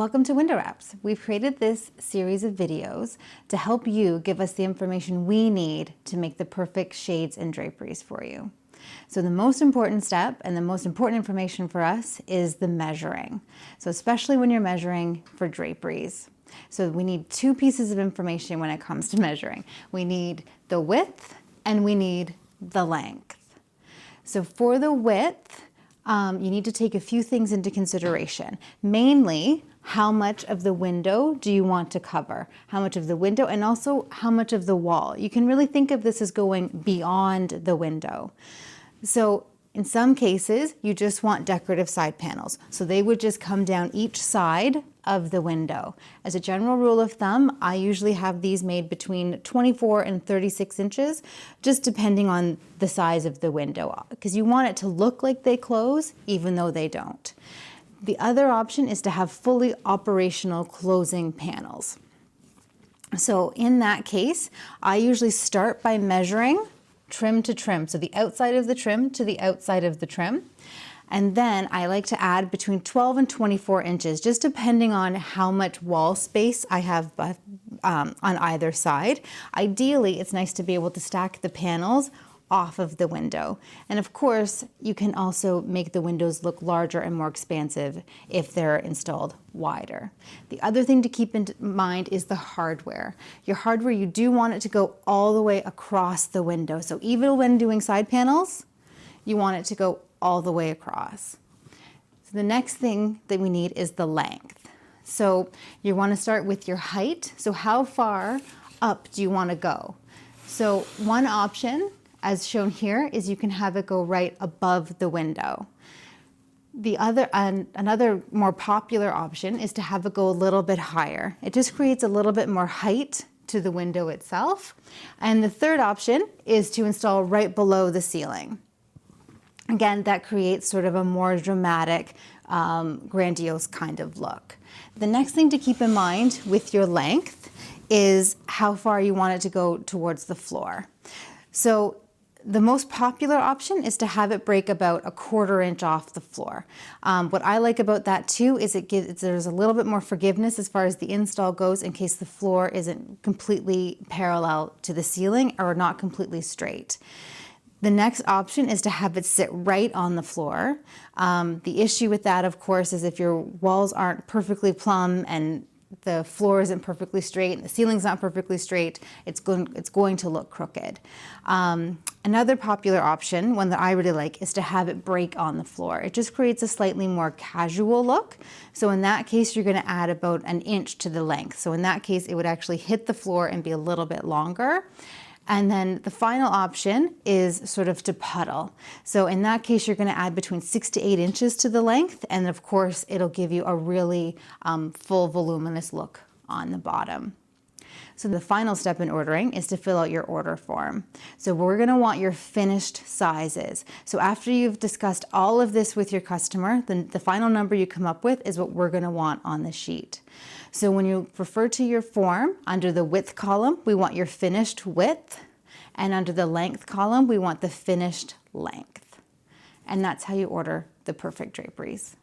Welcome to Window Wraps. We've created this series of videos to help you give us the information we need to make the perfect shades and draperies for you. So the most important step and the most important information for us is the measuring. So especially when you're measuring for draperies. So we need two pieces of information when it comes to measuring. We need the width and we need the length. So for the width, you need to take a few things into consideration. Mainly, how much of the window do you want to cover? How much of the window and also how much of the wall? You can really think of this as going beyond the window. So in some cases, you just want decorative side panels. So they would just come down each side of the window. As a general rule of thumb, I usually have these made between 24 and 36 inches, just depending on the size of the window, because you want it to look like they close, even though they don't. The other option is to have fully operational closing panels. So in that case, I usually start by measuring trim to trim. So the outside of the trim to the outside of the trim. And then I like to add between 12 and 24 inches, just depending on how much wall space I have on either side. Ideally, it's nice to be able to stack the panels off of the window. And of course, you can also make the windows look larger and more expansive if they're installed wider. The other thing to keep in mind is the hardware. Your hardware, you do want it to go all the way across the window. So even when doing side panels, you want it to go all the way across. So the next thing that we need is the length. So you want to start with your height. So how far up do you want to go? So one option, as shown here, is you can have it go right above the window. The other, another more popular option is to have it go a little bit higher. It just creates a little bit more height to the window itself. And the third option is to install right below the ceiling. Again, that creates sort of a more dramatic, grandiose kind of look. The next thing to keep in mind with your length is how far you want it to go towards the floor. So the most popular option is to have it break about 1/4 inch off the floor. What I like about that too is there's a little bit more forgiveness as far as the install goes in case the floor isn't completely parallel to the ceiling or not completely straight. The next option is to have it sit right on the floor. The issue with that, of course, is if your walls aren't perfectly plumb and the floor isn't perfectly straight and the ceiling's not perfectly straight, it's going to look crooked. Another popular option, one that I really like, is to have it break on the floor. It just creates a slightly more casual look. So in that case, you're going to add about 1 inch to the length. So in that case, it would actually hit the floor and be a little bit longer. And then the final option is sort of to puddle. So in that case, you're going to add between 6 to 8 inches to the length. And of course, it'll give you a really full voluminous look on the bottom. So the final step in ordering is to fill out your order form. So we're going to want your finished sizes. So after you've discussed all of this with your customer, then the final number you come up with is what we're going to want on the sheet. So when you refer to your form, under the width column, we want your finished width, and under the length column, we want the finished length. And that's how you order the perfect draperies.